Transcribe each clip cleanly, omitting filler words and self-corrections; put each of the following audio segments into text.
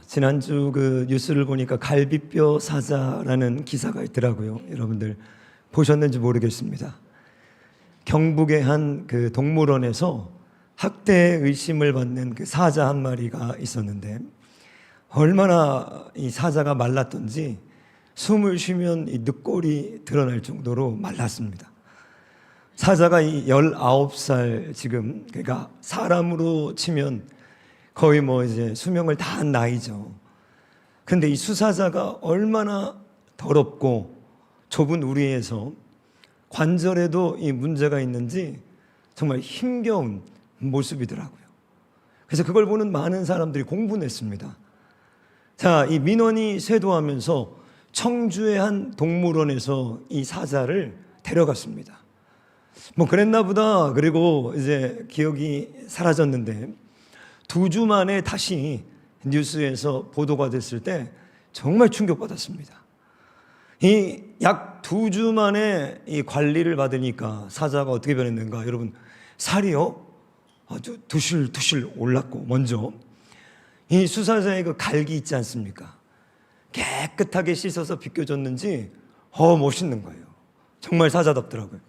지난주 그 뉴스를 보니까 갈비뼈 사자라는 기사가 있더라고요. 여러분들 보셨는지 모르겠습니다. 경북의 한 그 동물원에서 학대 의심을 받는 그 사자 한 마리가 있었는데 얼마나 이 사자가 말랐던지 숨을 쉬면 이 늑골이 드러날 정도로 말랐습니다. 사자가 이 19살 지금, 그러니까 사람으로 치면 거의 뭐 이제 수명을 다한 나이죠. 근데 이 수사자가 얼마나 더럽고 좁은 우리에서 관절에도 이 문제가 있는지 정말 힘겨운 모습이더라고요. 그래서 그걸 보는 많은 사람들이 공분했습니다. 자, 이 민원이 쇄도하면서 청주의 한 동물원에서 이 사자를 데려갔습니다. 뭐 그랬나 보다. 그리고 이제 기억이 사라졌는데 2주 만에 다시 뉴스에서 보도가 됐을 때 정말 충격받았습니다. 이 약 2주 만에 이 관리를 받으니까 사자가 어떻게 변했는가? 여러분, 살이요 아주 두실두실 올랐고, 먼저 이 수사자의 그 갈기 있지 않습니까? 깨끗하게 씻어서 비껴줬는지 멋있는 거예요. 정말 사자답더라고요.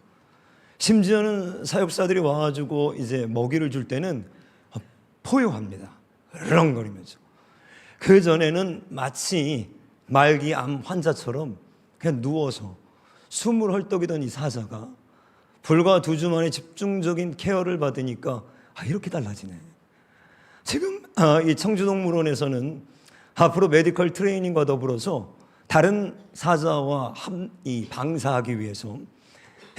심지어는 사육사들이 와가지고 이제 먹이를 줄 때는 포효합니다. 으렁거리면서. 그 전에는 마치 말기 암 환자처럼 그냥 누워서 숨을 헐떡이던 이 사자가 불과 2주 만에 집중적인 케어를 받으니까 이렇게 달라지네. 지금 이 청주동물원에서는 앞으로 메디컬 트레이닝과 더불어서 다른 사자와 방사하기 위해서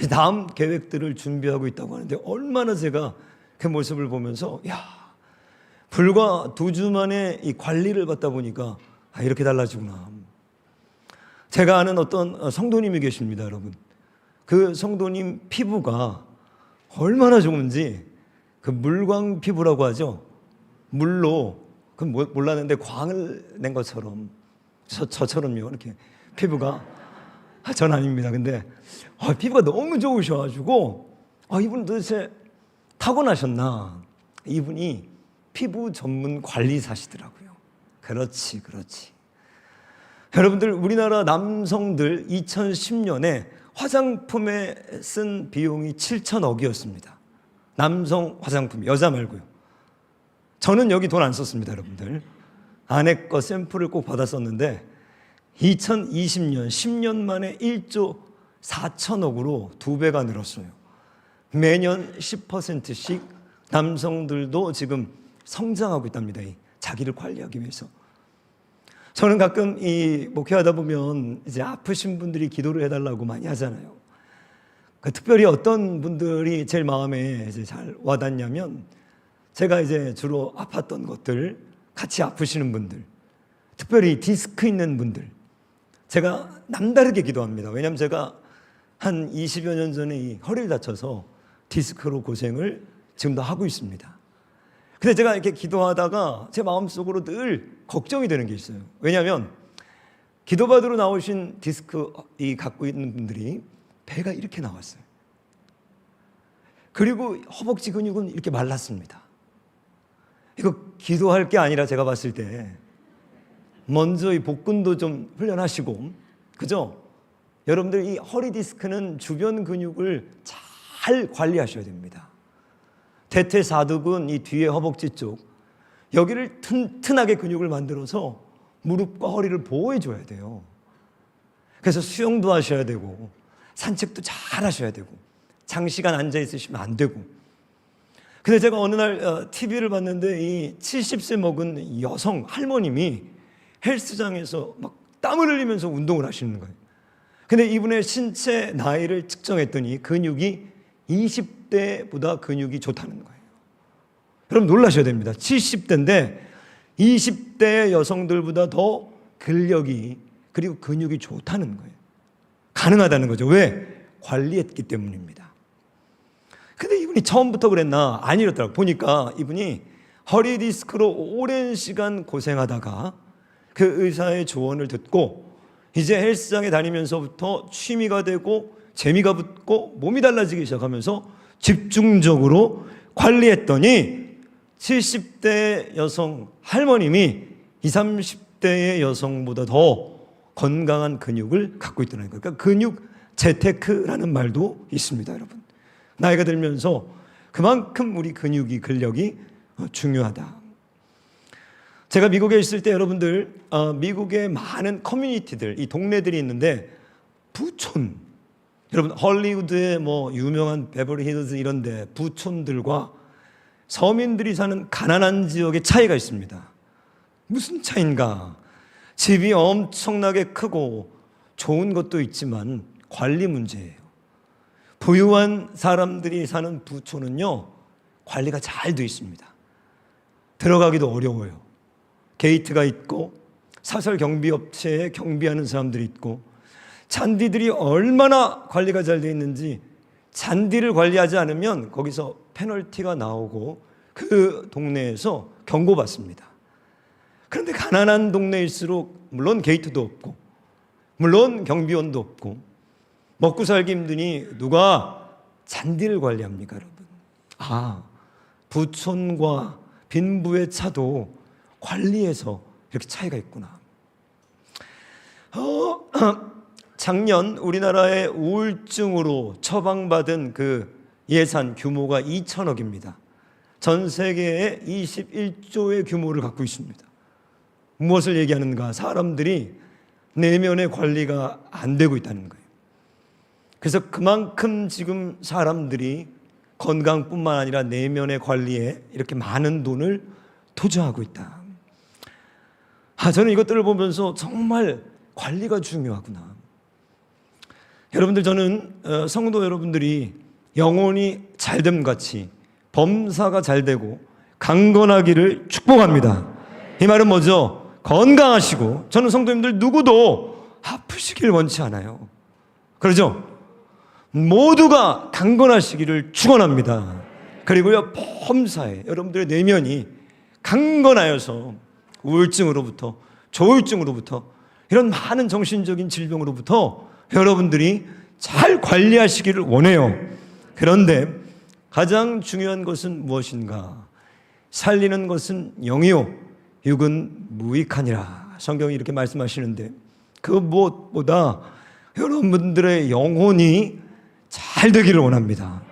다음 계획들을 준비하고 있다고 하는데, 얼마나 제가 그 모습을 보면서 불과 2주 만에 이 관리를 받다 보니까 이렇게 달라지구나. 제가 아는 어떤 성도님이 계십니다, 여러분. 그 성도님 피부가 얼마나 좋은지, 그 물광 피부라고 하죠. 물로, 그건 몰랐는데 광을 낸 것처럼, 저처럼요, 이렇게 피부가. 전 아닙니다. 근데 피부가 너무 좋으셔가지고 이분 도대체 타고나셨나? 이분이 피부 전문 관리사시더라고요. 그렇지. 여러분들, 우리나라 남성들 2010년에 화장품에 쓴 비용이 7천억이었습니다. 남성 화장품, 여자 말고요. 저는 여기 돈 안 썼습니다, 여러분들. 아내 거 샘플을 꼭 받았었는데 2020년 10년 만에 1조 4천억으로 2배가 늘었어요. 매년 10%씩 남성들도 지금 성장하고 있답니다. 자기를 관리하기 위해서. 저는 가끔 목회하다 보면 이제 아프신 분들이 기도를 해달라고 많이 하잖아요. 특별히 어떤 분들이 제일 마음에 이제 잘 와닿냐면, 제가 이제 주로 아팠던 것들, 같이 아프시는 분들, 특별히 디스크 있는 분들, 제가 남다르게 기도합니다. 왜냐하면 제가 한 20여 년 전에 이 허리를 다쳐서 디스크로 고생을 지금도 하고 있습니다. 근데 제가 이렇게 기도하다가 제 마음속으로 늘 걱정이 되는 게 있어요. 왜냐하면 기도받으러 나오신 디스크 갖고 있는 분들이 배가 이렇게 나왔어요. 그리고 허벅지 근육은 이렇게 말랐습니다. 이거 기도할 게 아니라 제가 봤을 때 먼저 이 복근도 좀 훈련하시고, 그죠? 여러분들, 이 허리 디스크는 주변 근육을 잘 관리하셔야 됩니다. 대퇴사두근, 이 뒤에 허벅지 쪽, 여기를 튼튼하게 근육을 만들어서 무릎과 허리를 보호해 줘야 돼요. 그래서 수영도 하셔야 되고 산책도 잘 하셔야 되고 장시간 앉아 있으시면 안 되고. 근데 제가 어느 날 TV를 봤는데 이 70세 먹은 여성 할머님이 헬스장에서 막 땀을 흘리면서 운동을 하시는 거예요. 근데 이분의 신체 나이를 측정했더니 근육이 20대보다 근육이 좋다는 거예요. 여러분, 놀라셔야 됩니다. 70대인데 20대 여성들보다 더 근력이, 그리고 근육이 좋다는 거예요. 가능하다는 거죠. 왜? 관리했기 때문입니다. 근데 이분이 처음부터 그랬나? 아니었더라고요. 보니까 이분이 허리 디스크로 오랜 시간 고생하다가 그 의사의 조언을 듣고 이제 헬스장에 다니면서부터 취미가 되고 재미가 붙고 몸이 달라지기 시작하면서 집중적으로 관리했더니 70대 여성 할머님이 20, 30대의 여성보다 더 건강한 근육을 갖고 있다는 거예요. 그러니까 근육 재테크라는 말도 있습니다, 여러분. 나이가 들면서 그만큼 우리 근력이 중요하다. 제가 미국에 있을 때 여러분들, 미국의 많은 커뮤니티들, 이 동네들이 있는데 부촌, 여러분 헐리우드의 뭐 유명한 베버리 힐즈 이런데 부촌들과 서민들이 사는 가난한 지역의 차이가 있습니다. 무슨 차이인가? 집이 엄청나게 크고 좋은 것도 있지만 관리 문제예요. 부유한 사람들이 사는 부촌은요, 관리가 잘 돼 있습니다. 들어가기도 어려워요. 게이트가 있고 사설 경비업체에 경비하는 사람들이 있고, 잔디들이 얼마나 관리가 잘 돼 있는지 잔디를 관리하지 않으면 거기서 페널티가 나오고 그 동네에서 경고받습니다. 그런데 가난한 동네일수록 물론 게이트도 없고 물론 경비원도 없고 먹고 살기 힘드니 누가 잔디를 관리합니까, 여러분? 부촌과 빈부의 차도 관리에서 이렇게 차이가 있구나. 작년 우리나라의 우울증으로 처방받은 그 예산 규모가 2천억입니다. 전 세계의 21조의 규모를 갖고 있습니다. 무엇을 얘기하는가? 사람들이 내면의 관리가 안 되고 있다는 거예요. 그래서 그만큼 지금 사람들이 건강뿐만 아니라 내면의 관리에 이렇게 많은 돈을 투자하고 있다. 저는 이것들을 보면서 정말 관리가 중요하구나. 여러분들, 저는 성도 여러분들이 영혼이 잘됨 같이 범사가 잘 되고 강건하기를 축복합니다. 이 말은 뭐죠? 건강하시고, 저는 성도님들 누구도 아프시길 원치 않아요. 그러죠? 모두가 강건하시기를 축원합니다. 그리고요, 범사에 여러분들의 내면이 강건하여서 우울증으로부터, 조울증으로부터, 이런 많은 정신적인 질병으로부터 여러분들이 잘 관리하시기를 원해요. 그런데 가장 중요한 것은 무엇인가? 살리는 것은 영이요 육은 무익하니라. 성경이 이렇게 말씀하시는데, 그 무엇보다 여러분들의 영혼이 잘 되기를 원합니다.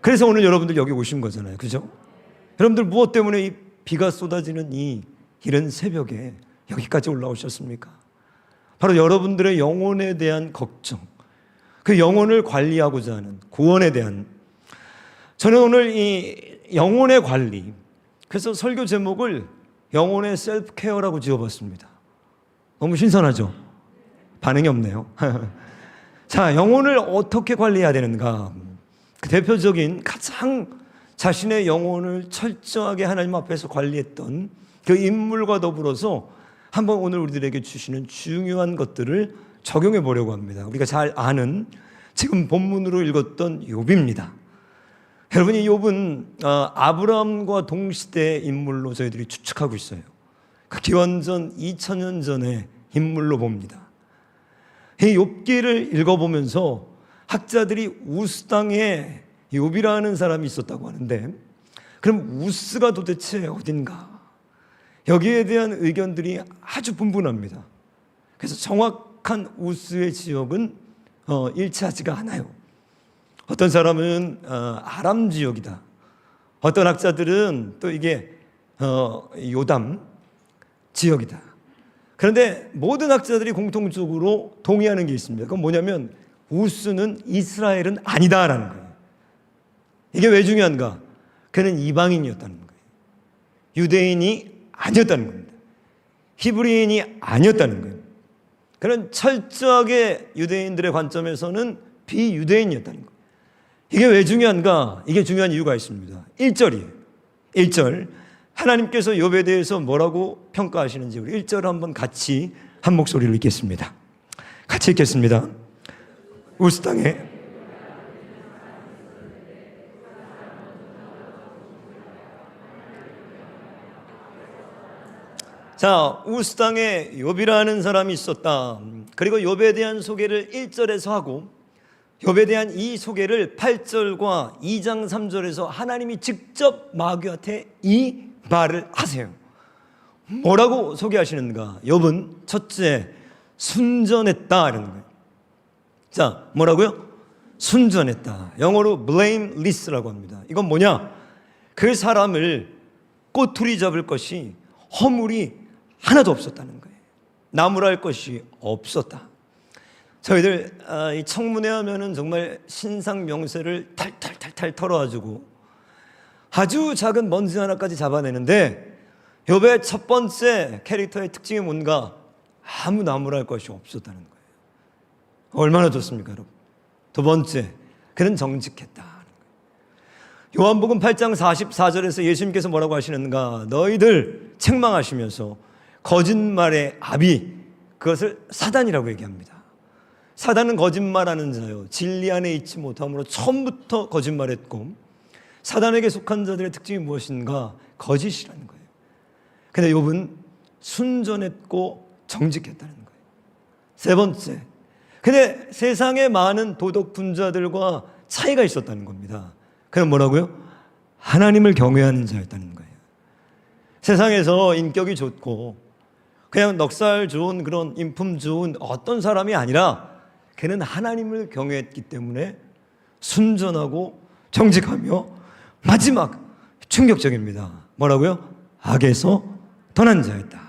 그래서 오늘 여러분들 여기 오신 거잖아요, 그죠? 여러분들 무엇 때문에 이 비가 쏟아지는 이 이른 새벽에 여기까지 올라오셨습니까? 바로 여러분들의 영혼에 대한 걱정, 그 영혼을 관리하고자 하는 구원에 대한. 저는 오늘 이 영혼의 관리, 그래서 설교 제목을 영혼의 셀프 케어라고 지어봤습니다. 너무 신선하죠? 반응이 없네요. 자, 영혼을 어떻게 관리해야 되는가? 그 대표적인 가장 자신의 영혼을 철저하게 하나님 앞에서 관리했던 그 인물과 더불어서 한번 오늘 우리들에게 주시는 중요한 것들을 적용해 보려고 합니다. 우리가 잘 아는 지금 본문으로 읽었던 욥입니다. 여러분, 이 욥은 아브라함과 동시대의 인물로 저희들이 추측하고 있어요. 그 기원전 2000년 전의 인물로 봅니다. 이 욥기를 읽어보면서 학자들이 우스 땅에 욥이라는 사람이 있었다고 하는데, 그럼 우스가 도대체 어딘가? 여기에 대한 의견들이 아주 분분합니다. 그래서 정확한 우스의 지역은 일치하지가 않아요. 어떤 사람은 아람 지역이다. 어떤 학자들은 또 이게 요담 지역이다. 그런데 모든 학자들이 공통적으로 동의하는 게 있습니다. 그건 뭐냐면 우스는 이스라엘은 아니다라는 거예요. 이게 왜 중요한가? 그는 이방인이었다는 거예요. 유대인이 아니었다는 겁니다. 히브리인이 아니었다는 거예요. 그는 철저하게 유대인들의 관점에서는 비유대인이었다는 거예요. 이게 왜 중요한가? 이게 중요한 이유가 있습니다. 1절이에요. 1절. 하나님께서 욥에 대해서 뭐라고 평가하시는지 우리 1절 한번 같이 한 목소리로 읽겠습니다. 같이 읽겠습니다. 우스 땅에 자, 우스 땅에 욥이라는 사람이 있었다. 그리고 욥에 대한 소개를 1절에서 하고 욥에 대한 이 소개를 8절과 2장 3절에서 하나님이 직접 마귀한테 이 말을 하세요. 뭐라고 소개하시는가? 욥은 첫째, 순전했다 이러는 거예요. 자, 뭐라고요? 순전했다. 영어로 blameless라고 합니다. 이건 뭐냐? 그 사람을 꼬투리 잡을 것이 허물이 하나도 없었다는 거예요. 나무랄 것이 없었다. 저희들 이 청문회 하면은 정말 신상 명세를 탈탈탈탈 털어가지고 아주 작은 먼지 하나까지 잡아내는데 욥의 첫 번째 캐릭터의 특징이 뭔가? 아무 나무랄 것이 없었다는 거예요. 얼마나 좋습니까, 여러분? 두 번째, 그는 정직했다. 요한복음 8장 44절에서 예수님께서 뭐라고 하시는가? 너희들 책망하시면서 거짓말의 아비, 그것을 사단이라고 얘기합니다. 사단은 거짓말하는 자요, 진리 안에 있지 못함으로 처음부터 거짓말했고, 사단에게 속한 자들의 특징이 무엇인가? 거짓이라는 거예요. 근데 욥은 순전했고 정직했다는 거예요. 세 번째, 근데 세상에 많은 도덕 분자들과 차이가 있었다는 겁니다. 그럼 뭐라고요? 하나님을 경외하는 자였다는 거예요. 세상에서 인격이 좋고 그냥 넉살 좋은 그런 인품 좋은 어떤 사람이 아니라 그는 하나님을 경외했기 때문에 순전하고 정직하며 마지막 충격적입니다. 뭐라고요? 악에서 떠난 자였다.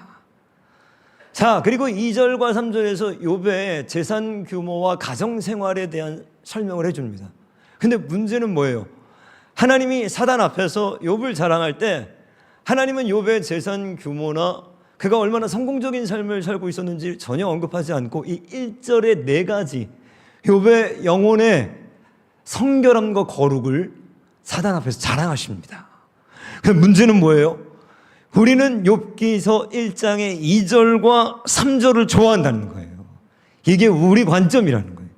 자, 그리고 2절과 3절에서 욥의 재산 규모와 가정 생활에 대한 설명을 해줍니다. 근데 문제는 뭐예요? 하나님이 사단 앞에서 욥을 자랑할 때 하나님은 욥의 재산 규모나 그가 얼마나 성공적인 삶을 살고 있었는지 전혀 언급하지 않고 이 1절의 네 가지 욥의 영혼의 성결함과 거룩을 사단 앞에서 자랑하십니다. 근데 문제는 뭐예요? 우리는 욥기서 1장의 2절과 3절을 좋아한다는 거예요. 이게 우리 관점이라는 거예요.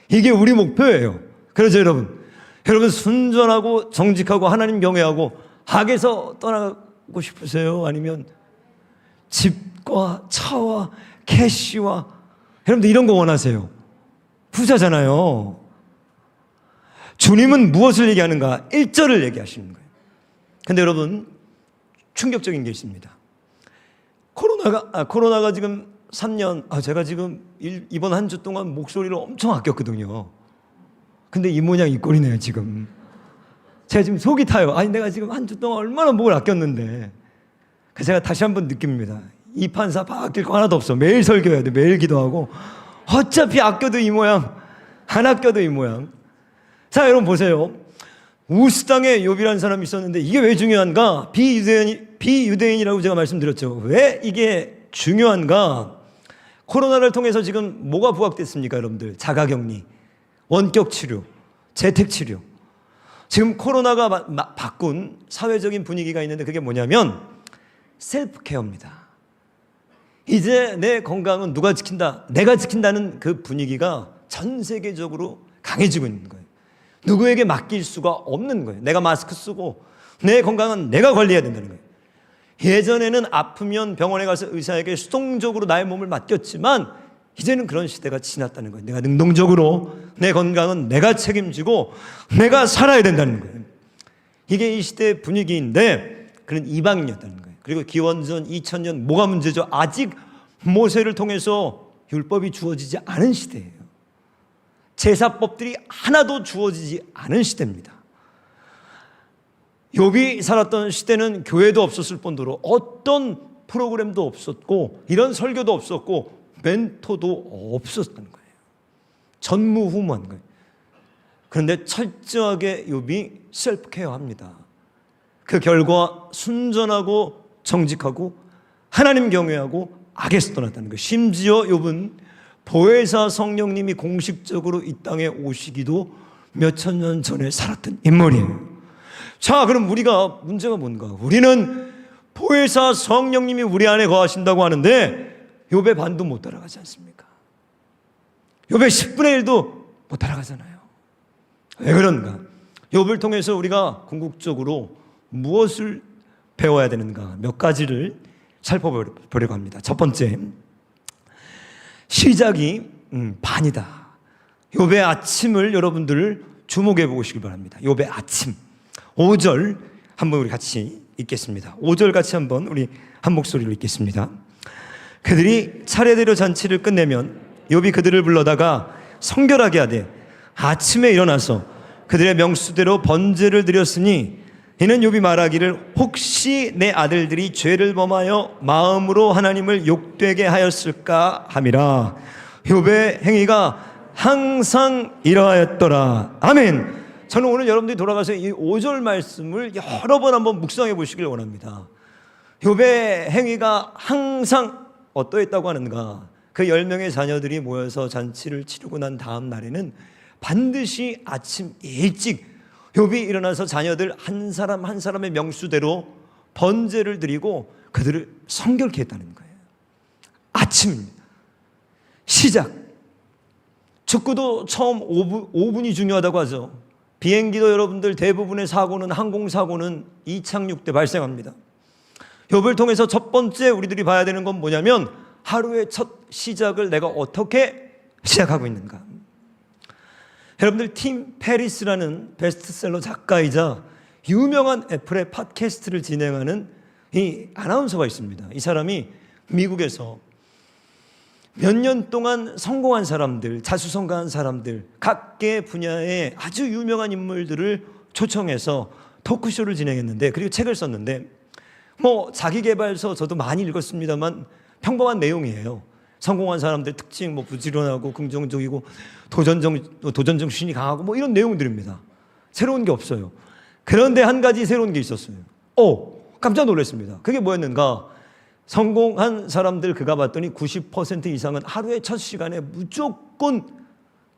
이게 우리 목표예요. 그래서 여러분 순전하고 정직하고 하나님 경외하고 악에서 떠나고 싶으세요? 아니면 집과 차와 캐시와 여러분들 이런 거 원하세요? 부자잖아요. 주님은 무엇을 얘기하는가? 1절을 얘기하시는 거예요. 근데 여러분 충격적인 게 있습니다. 코로나가 지금 3년, 제가 지금 이번 한 주 동안 목소리를 엄청 아꼈거든요. 근데 이 모양 이 꼴이네요, 지금. 제가 지금 속이 타요. 아니, 내가 지금 한 주 동안 얼마나 목을 아꼈는데. 그래서 제가 다시 한번 느낍니다. 이 판사 바뀔 거 하나도 없어. 매일 설교해야 돼, 매일 기도하고. 어차피 아껴도 이 모양, 안 아껴도 이 모양. 자, 여러분 보세요. 우스 땅에 욥이라는 사람이 있었는데 이게 왜 중요한가? 비유대인이라고 제가 말씀드렸죠. 왜 이게 중요한가? 코로나를 통해서 지금 뭐가 부각됐습니까, 여러분들? 자가격리, 원격 치료, 재택 치료. 지금 코로나가 바꾼 사회적인 분위기가 있는데 그게 뭐냐면 셀프 케어입니다. 이제 내 건강은 누가 지킨다? 내가 지킨다는 그 분위기가 전 세계적으로 강해지고 있는 거예요. 누구에게 맡길 수가 없는 거예요. 내가 마스크 쓰고 내 건강은 내가 관리해야 된다는 거예요. 예전에는 아프면 병원에 가서 의사에게 수동적으로 나의 몸을 맡겼지만 이제는 그런 시대가 지났다는 거예요. 내가 능동적으로 내 건강은 내가 책임지고 내가 살아야 된다는 거예요. 이게 이 시대의 분위기인데 그는 이방인이었다는 거예요. 그리고 기원전 2000년 뭐가 문제죠? 아직 모세를 통해서 율법이 주어지지 않은 시대예요. 제사법들이 하나도 주어지지 않은 시대입니다. 욥이 살았던 시대는 교회도 없었을 뿐더러 어떤 프로그램도 없었고 이런 설교도 없었고 멘토도 없었다는 거예요. 전무후무한 거예요. 그런데 철저하게 욥이 셀프 케어합니다. 그 결과 순전하고 정직하고 하나님 경외하고 악에서 떠났다는 거예요. 심지어 욥은 보혜사 성령님이 공식적으로 이 땅에 오시기도 몇천 년 전에 살았던 인물이에요. 자, 그럼 우리가 문제가 뭔가? 우리는 보혜사 성령님이 우리 안에 거하신다고 하는데 욥의 반도 못 따라가지 않습니까? 욥의 10분의 1도 못 따라가잖아요. 왜 그런가? 욥을 통해서 우리가 궁극적으로 무엇을 배워야 되는가? 몇 가지를 살펴보려고 합니다. 첫 번째, 시작이 반이다. 욥의 아침을 여러분들 주목해 보시길 바랍니다. 욥의 아침 5절 한번 우리 같이 읽겠습니다. 5절 같이 한번 우리 한 목소리로 읽겠습니다. 그들이 차례대로 잔치를 끝내면 욥이 그들을 불러다가 성결하게 하되 아침에 일어나서 그들의 명수대로 번제를 드렸으니 이는 욥이 말하기를 혹시 내 아들들이 죄를 범하여 마음으로 하나님을 욕되게 하였을까 함이라. 욥의 행위가 항상 이러하였더라. 아멘. 저는 오늘 여러분들이 돌아가서 이 5절 말씀을 여러 번 한번 묵상해 보시길 원합니다. 욥의 행위가 항상 어떠했다고 하는가? 그 10명의 자녀들이 모여서 잔치를 치르고 난 다음 날에는 반드시 아침 일찍 욥이 일어나서 자녀들 한 사람 한 사람의 명수대로 번제를 드리고 그들을 성결케 했다는 거예요. 아침입니다. 시작. 축구도 처음 5분이 중요하다고 하죠. 비행기도 여러분들 대부분의 사고는 항공사고는 이착륙 때 발생합니다. 욥을 통해서 첫 번째 우리들이 봐야 되는 건 뭐냐면 하루의 첫 시작을 내가 어떻게 시작하고 있는가. 여러분들 팀 페리스라는 베스트셀러 작가이자 유명한 애플의 팟캐스트를 진행하는 이 아나운서가 있습니다. 이 사람이 미국에서 몇 년 동안 성공한 사람들, 자수성가한 사람들, 각계 분야의 아주 유명한 인물들을 초청해서 토크쇼를 진행했는데, 그리고 책을 썼는데, 자기계발서 저도 많이 읽었습니다만 평범한 내용이에요. 성공한 사람들 특징, 부지런하고 긍정적이고 도전 정신이 강하고 이런 내용들입니다. 새로운 게 없어요. 그런데 한 가지 새로운 게 있었어요. 깜짝 놀랐습니다. 그게 뭐였는가? 성공한 사람들 그가 봤더니 90% 이상은 하루의 첫 시간에 무조건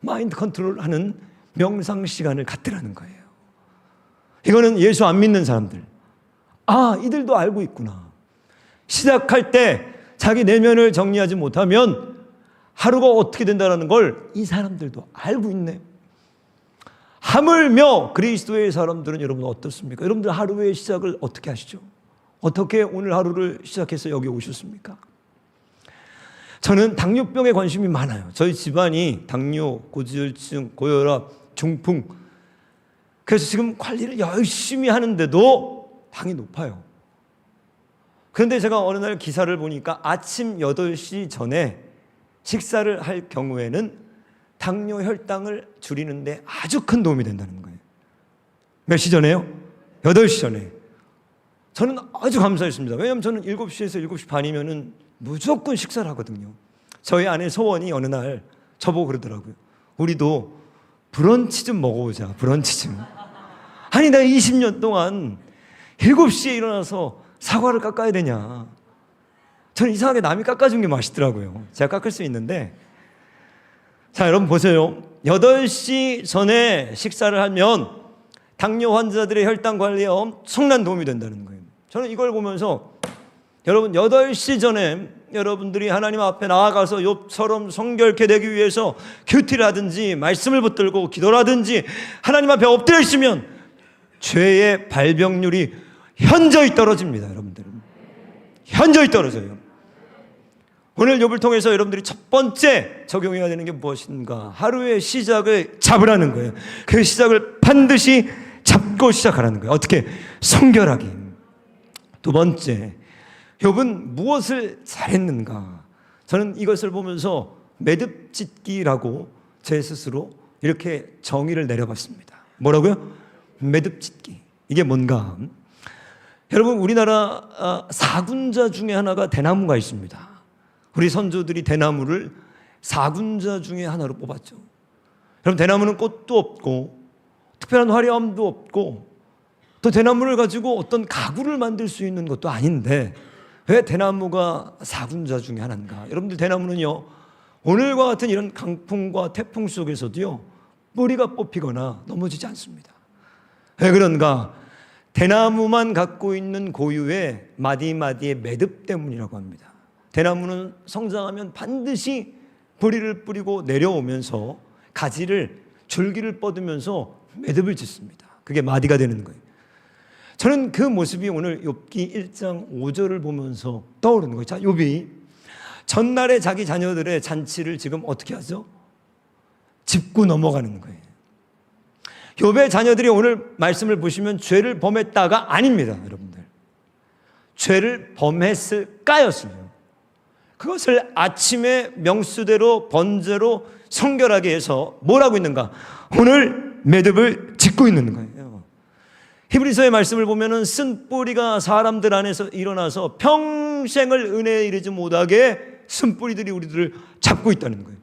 마인드 컨트롤하는 명상 시간을 갖더라는 거예요. 이거는 예수 안 믿는 사람들, 이들도 알고 있구나. 시작할 때 자기 내면을 정리하지 못하면 하루가 어떻게 된다는 걸 이 사람들도 알고 있네. 하물며 그리스도의 사람들은 여러분 어떻습니까? 여러분들 하루의 시작을 어떻게 하시죠? 어떻게 오늘 하루를 시작해서 여기 오셨습니까? 저는 당뇨병에 관심이 많아요. 저희 집안이 당뇨, 고지혈증, 고혈압, 중풍. 그래서 지금 관리를 열심히 하는데도 당이 높아요. 그런데 제가 어느 날 기사를 보니까 아침 8시 전에 식사를 할 경우에는 당뇨 혈당을 줄이는데 아주 큰 도움이 된다는 거예요. 몇 시 전에요? 8시 전에. 저는 아주 감사했습니다. 왜냐하면 저는 7시에서 7시 반이면 무조건 식사를 하거든요. 저희 아내 소원이 어느 날 저보고 그러더라고요. 우리도 브런치 좀 먹어보자. 브런치 좀. 아니 내가 20년 동안 7시에 일어나서 사과를 깎아야 되냐. 저는 이상하게 남이 깎아준 게 맛있더라고요. 제가 깎을 수 있는데. 자, 여러분 보세요. 8시 전에 식사를 하면 당뇨 환자들의 혈당 관리에 엄청난 도움이 된다는 거예요. 저는 이걸 보면서 여러분 8시 전에 여러분들이 하나님 앞에 나아가서 욥처럼 성결케 되기 위해서 큐티를 하든지 말씀을 붙들고 기도를 하든지 하나님 앞에 엎드려 있으면 죄의 발병률이 현저히 떨어집니다. 여러분들 현저히 떨어져요. 오늘 욥을 통해서 여러분들이 첫 번째 적용해야 되는 게 무엇인가? 하루의 시작을 잡으라는 거예요. 그 시작을 반드시 잡고 시작하라는 거예요. 어떻게? 성결하게. 두 번째, 욥은 무엇을 잘했는가? 저는 이것을 보면서 매듭짓기라고 제 스스로 이렇게 정의를 내려봤습니다. 뭐라고요? 매듭짓기. 이게 뭔가? 여러분 우리나라 사군자 중에 하나가 대나무가 있습니다. 우리 선조들이 대나무를 사군자 중에 하나로 뽑았죠. 여러분 대나무는 꽃도 없고 특별한 화려함도 없고 또 대나무를 가지고 어떤 가구를 만들 수 있는 것도 아닌데 왜 대나무가 사군자 중에 하나인가? 여러분들 대나무는요 오늘과 같은 이런 강풍과 태풍 속에서도요 뿌리가 뽑히거나 넘어지지 않습니다. 왜 그런가? 대나무만 갖고 있는 고유의 마디마디의 매듭 때문이라고 합니다. 대나무는 성장하면 반드시 뿌리를 뿌리고 내려오면서 가지를 줄기를 뻗으면서 매듭을 짓습니다. 그게 마디가 되는 거예요. 저는 그 모습이 오늘 욥기 1장 5절을 보면서 떠오르는 거예요. 자, 욥이 전날에 자기 자녀들의 잔치를 지금 어떻게 하죠? 짚고 넘어가는 거예요. 욥의 자녀들이 오늘 말씀을 보시면 죄를 범했다가 아닙니다, 여러분들. 죄를 범했을까였으며 그것을 아침에 명수대로 번제로 성결하게 해서 뭐라고 있는가? 오늘 매듭을 짓고 있는 거예요. 히브리서의 말씀을 보면은 쓴뿌리가 사람들 안에서 일어나서 평생을 은혜에 이르지 못하게 쓴뿌리들이 우리들을 잡고 있다는 거예요.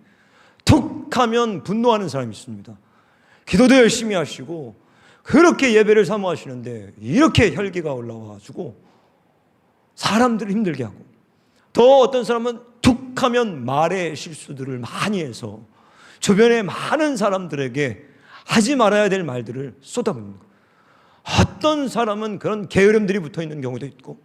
툭 하면 분노하는 사람이 있습니다. 기도도 열심히 하시고 그렇게 예배를 사모하시는데 이렇게 혈기가 올라와가지고 사람들을 힘들게 하고, 더 어떤 사람은 툭 하면 말의 실수들을 많이 해서 주변의 많은 사람들에게 하지 말아야 될 말들을 쏟아붓는 거예요. 어떤 사람은 그런 게으름들이 붙어있는 경우도 있고,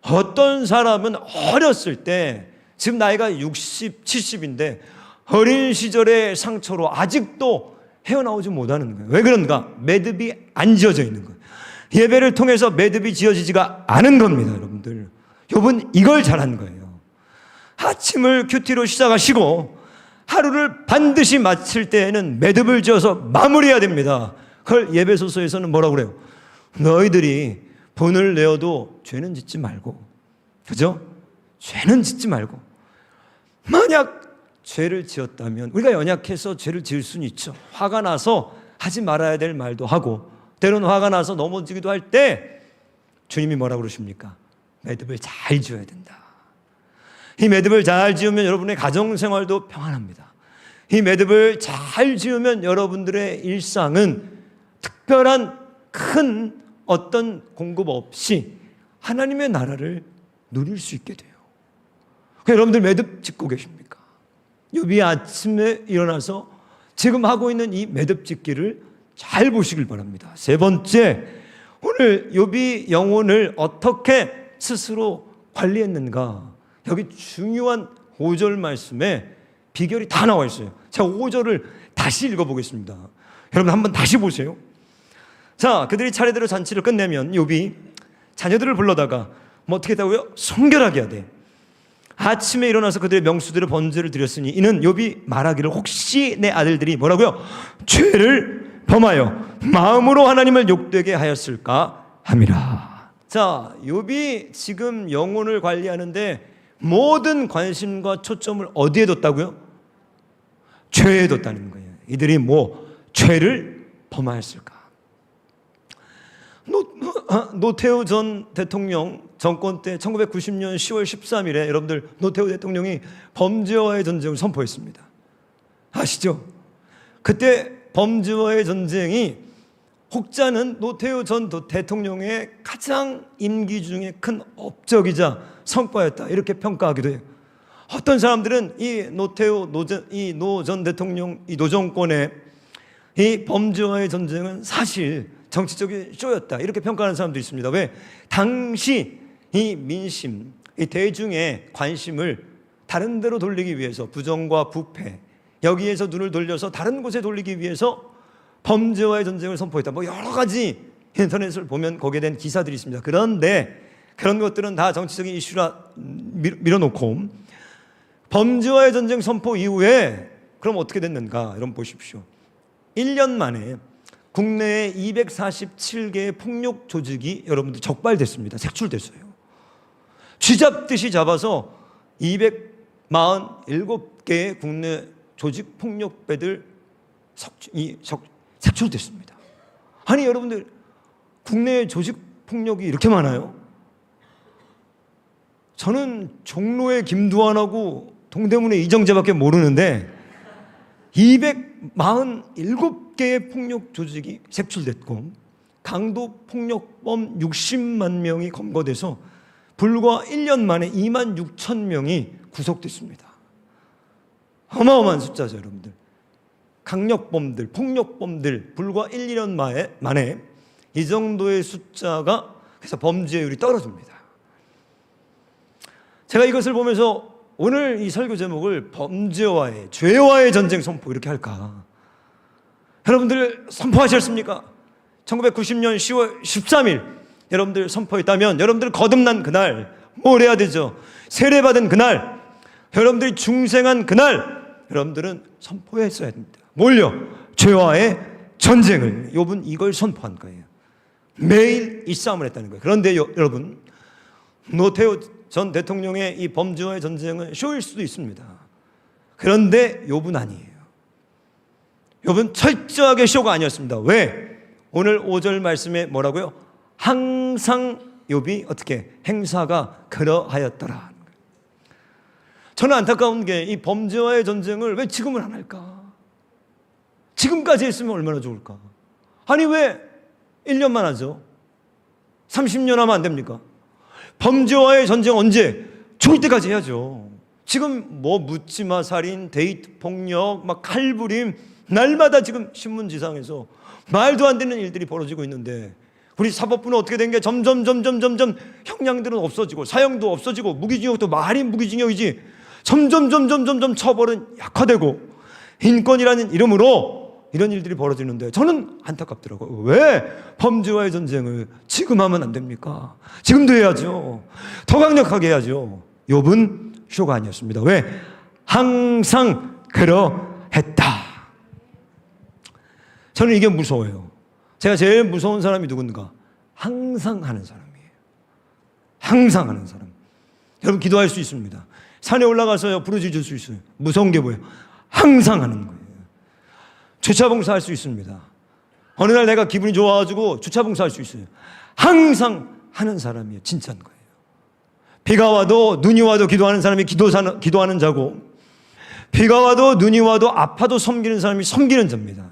어떤 사람은 어렸을 때 지금 나이가 60, 70인데 어린 시절의 상처로 아직도 헤어나오지 못하는 거예요. 왜 그런가? 매듭이 안 지어져 있는 거예요. 예배를 통해서 매듭이 지어지지가 않은 겁니다, 여러분들. 욥은 이걸 잘한 거예요. 아침을 큐티로 시작하시고 하루를 반드시 마칠 때에는 매듭을 지어서 마무리해야 됩니다. 그걸 예배소서에서는 뭐라고 그래요? 너희들이 본을 내어도 죄는 짓지 말고, 그죠? 죄는 짓지 말고, 만약 죄를 지었다면, 우리가 연약해서 죄를 지을 수는 있죠. 화가 나서 하지 말아야 될 말도 하고, 때로는 화가 나서 넘어지기도 할 때 주님이 뭐라고 그러십니까? 매듭을 잘 지어야 된다. 이 매듭을 잘 지으면 여러분의 가정생활도 평안합니다. 이 매듭을 잘 지으면 여러분들의 일상은 특별한 큰 어떤 공급 없이 하나님의 나라를 누릴 수 있게 돼요. 여러분들 매듭 짓고 계십니까? 욥이 아침에 일어나서 지금 하고 있는 이 매듭 짓기를 잘 보시길 바랍니다. 세 번째, 오늘 욥이 영혼을 어떻게 스스로 관리했는가? 여기 중요한 5절 말씀에 비결이 다 나와 있어요. 제가 5절을 다시 읽어보겠습니다. 여러분 한번 다시 보세요. 자, 그들이 차례대로 잔치를 끝내면 욥이 자녀들을 불러다가 뭐 어떻게 했다고요? 성결하게 해야 돼. 아침에 일어나서 그들의 명수대로 번제를 드렸으니 이는 욥이 말하기를 혹시 내 아들들이 뭐라고요? 죄를 범하여 마음으로 하나님을 욕되게 하였을까 함이라. 자, 욥이 지금 영혼을 관리하는데 모든 관심과 초점을 어디에 뒀다고요? 죄에 뒀다는 거예요. 이들이 뭐 죄를 범하였을까? 노태우 전 대통령 정권 때 1990년 10월 13일에 여러분들 노태우 대통령이 범죄와의 전쟁을 선포했습니다. 아시죠? 그때 범죄와의 전쟁이 혹자는 노태우 전 대통령의 가장 임기 중에 큰 업적이자 성과였다 이렇게 평가하기도 해요. 어떤 사람들은 이 노태우 노 전 대통령 이 노정권의 이 범죄와의 전쟁은 사실 정치적인 쇼였다 이렇게 평가하는 사람도 있습니다. 왜? 당시 이 민심, 이 대중의 관심을 다른 데로 돌리기 위해서 부정과 부패 여기에서 눈을 돌려서 다른 곳에 돌리기 위해서 범죄와의 전쟁을 선포했다. 뭐 여러 가지 인터넷을 보면 거기에 대한 기사들이 있습니다. 그런데 그런 것들은 다 정치적인 이슈라 밀어놓고 범죄와의 전쟁 선포 이후에 그럼 어떻게 됐는가? 여러분 보십시오. 1년 만에 국내에 247개의 폭력 조직이 여러분들 적발됐습니다. 색출됐어요. 쥐잡듯이 잡아서 247개의 국내 조직 폭력배들 색출됐습니다. 아니 여러분들 국내 조직 폭력이 이렇게 많아요? 저는 종로의 김두한하고 동대문의 이정재밖에 모르는데 247개의 폭력 조직이 색출됐고 강도 폭력범 60만 명이 검거돼서 불과 1년 만에 2만 6천 명이 구속됐습니다. 어마어마한 숫자죠, 여러분들. 강력범들, 폭력범들 불과 1, 2년 만에 이 정도의 숫자가 그래서 범죄율이 떨어집니다. 제가 이것을 보면서 오늘 이 설교 제목을 범죄와의 죄와의 전쟁 선포 이렇게 할까? 여러분들 선포하셨습니까? 1990년 10월 13일 여러분들 선포했다면 여러분들 거듭난 그날 뭘 해야 되죠? 세례받은 그날 여러분들이 중생한 그날 여러분들은 선포했어야 됩니다. 뭘요? 죄와의 전쟁을. 욥은 이걸 선포한 거예요. 매일 이 싸움을 했다는 거예요. 그런데 여러분 노태우 전 대통령의 이 범죄와의 전쟁은 쇼일 수도 있습니다. 그런데 욥은 아니에요. 욥은 철저하게 쇼가 아니었습니다. 왜? 오늘 5절 말씀에 뭐라고요? 항상 욥이 어떻게 행사가 그러하였더라. 저는 안타까운 게 이 범죄와의 전쟁을 왜 지금은 안 할까? 지금까지 했으면 얼마나 좋을까? 아니 왜 1년만 하죠? 30년 하면 안 됩니까? 범죄와의 전쟁 언제? 죽을 때까지 해야죠. 지금 뭐 묻지마 살인, 데이트 폭력, 막 칼부림, 날마다 지금 신문지상에서 말도 안 되는 일들이 벌어지고 있는데 우리 사법부는 어떻게 된 게 점점 형량들은 없어지고 사형도 없어지고 무기징역도 말이 무기징역이지 점점 처벌은 약화되고 인권이라는 이름으로 이런 일들이 벌어지는데 저는 안타깝더라고요. 왜 범죄와의 전쟁을 지금 하면 안 됩니까? 지금도 해야죠. 더 강력하게 해야죠. 욥은 쇼가 아니었습니다. 왜? 항상 그러했다. 저는 이게 무서워요. 제가 제일 무서운 사람이 누군가? 항상 하는 사람이에요. 항상 하는 사람. 여러분 기도할 수 있습니다. 산에 올라가서요 부르짖을 수 있어요. 무서운 게 뭐예요? 항상 하는 거예요. 주차 봉사할 수 있습니다. 어느 날 내가 기분이 좋아가지고 주차 봉사할 수 있어요. 항상 하는 사람이에요. 진짜인 거예요. 비가 와도 눈이 와도 기도하는 사람이 기도하는 자고 비가 와도 눈이 와도 아파도 섬기는 사람이 섬기는 자입니다.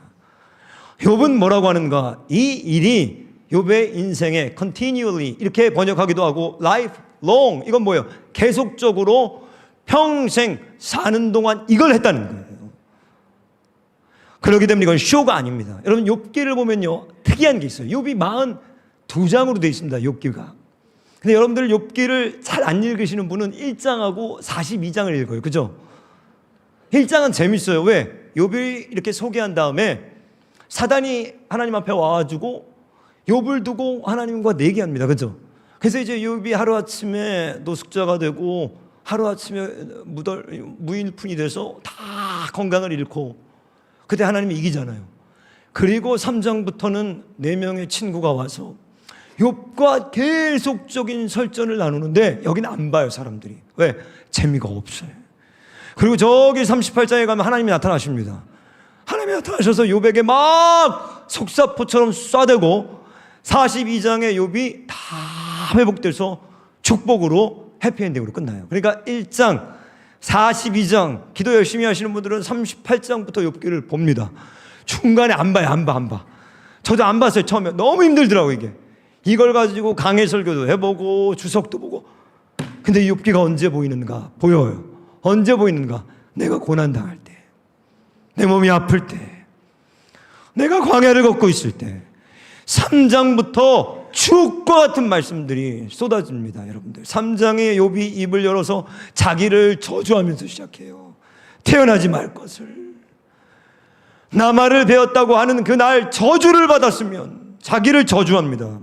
욥은 뭐라고 하는가? 이 일이 욥의 인생에 continually 이렇게 번역하기도 하고 lifelong 이건 뭐예요? 계속적으로 평생 사는 동안 이걸 했다는 거예요. 그렇기 때문에 이건 쇼가 아닙니다. 여러분 욥기를 보면요 특이한 게 있어요. 욥이 42장으로 되어 있습니다. 욥기가. 근데 여러분들 욥기를 잘 안 읽으시는 분은 1장하고 42장을 읽어요. 그죠? 1장은 재밌어요. 왜? 욥이 이렇게 소개한 다음에 사단이 하나님 앞에 와가지고 욥을 두고 하나님과 내기합니다. 그죠? 그래서 이제 욥이 하루아침에 노숙자가 되고 하루아침에 무일푼이 돼서 다 건강을 잃고 그때 하나님이 이기잖아요. 그리고 3장부터는 4명의 친구가 와서 욥과 계속적인 설전을 나누는데 여기는 안 봐요 사람들이. 왜? 재미가 없어요. 그리고 저기 38장에 가면 하나님이 나타나십니다. 하나님이 나타나셔서 욥에게 막 속사포처럼 쏴대고 42장에 욥이 다 회복돼서 축복으로 해피엔딩으로 끝나요. 그러니까 1장 42장 기도 열심히 하시는 분들은 38장부터 욥기를 봅니다. 중간에 안 봐요. 안 봐. 저도 안 봤어요. 처음에 너무 힘들더라고요. 이걸 가지고 강해 설교도 해보고 주석도 보고. 근데 욥기가 언제 보이는가? 보여요. 언제 보이는가? 내가 고난당할 때, 내 몸이 아플 때, 내가 광야를 걷고 있을 때 3장부터 죽과 같은 말씀들이 쏟아집니다. 여러분들 3장에 욥이 입을 열어서 자기를 저주하면서 시작해요. 태어나지 말 것을, 나말을 배웠다고 하는 그날 저주를 받았으면 자기를 저주합니다.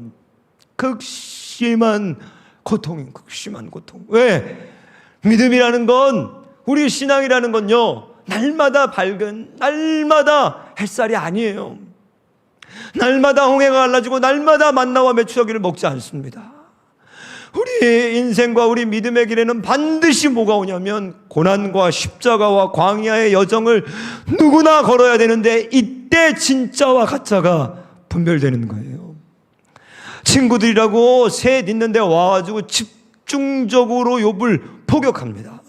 극심한 고통. 왜? 믿음이라는 건, 우리 신앙이라는 건요 날마다 밝은 날마다 햇살이 아니에요. 날마다 홍해가 갈라지고 날마다 만나와 메추라기를 먹지 않습니다. 우리의 인생과 우리 믿음의 길에는 반드시 뭐가 오냐면 고난과 십자가와 광야의 여정을 누구나 걸어야 되는데 이때 진짜와 가짜가 분별되는 거예요. 친구들이라고 셋 있는데 와가지고 집중적으로 욥을 포격합니다.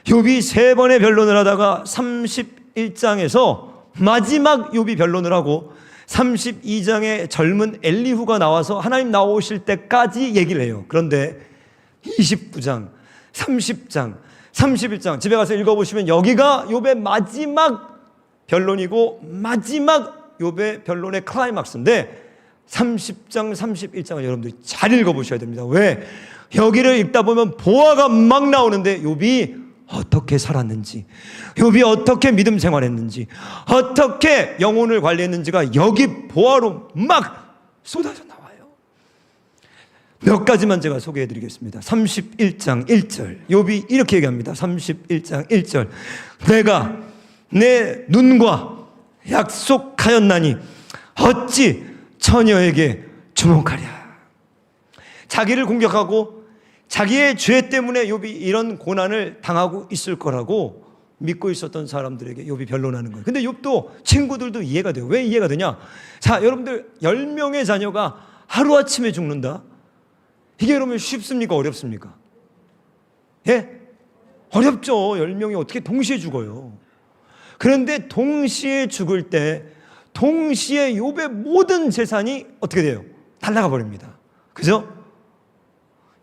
욥이 3번의 변론을 하다가 31장에서 마지막 욥이 변론을 하고 32장에 젊은 엘리후가 나와서 하나님 나오실 때까지 얘기를 해요. 그런데 29장, 30장, 31장 집에 가서 읽어보시면 여기가 욥의 마지막 변론이고 마지막 욥의 변론의 클라이막스인데 30장, 31장을 여러분들이 잘 읽어보셔야 됩니다. 왜? 여기를 읽다 보면 보화가 막 나오는데 욥이 어떻게 살았는지, 욥이 어떻게 믿음 생활했는지, 어떻게 영혼을 관리했는지가 여기 보화로 막 쏟아져 나와요. 몇 가지만 제가 소개해 드리겠습니다. 31장 1절 욥이 이렇게 얘기합니다. 31장 1절 내가 내 눈과 약속하였나니 어찌 처녀에게 주목하랴. 자기를 공격하고 자기의 죄 때문에 욥이 이런 고난을 당하고 있을 거라고 믿고 있었던 사람들에게 욥이 변론하는 거예요. 근데 욥도 친구들도 이해가 돼요. 왜 이해가 되냐? 자, 여러분들 10명의 자녀가 하루아침에 죽는다? 이게 여러분 쉽습니까? 어렵습니까? 예? 어렵죠. 10명이 어떻게 동시에 죽어요. 그런데 동시에 죽을 때 동시에 욥의 모든 재산이 어떻게 돼요? 날아가 버립니다. 그죠?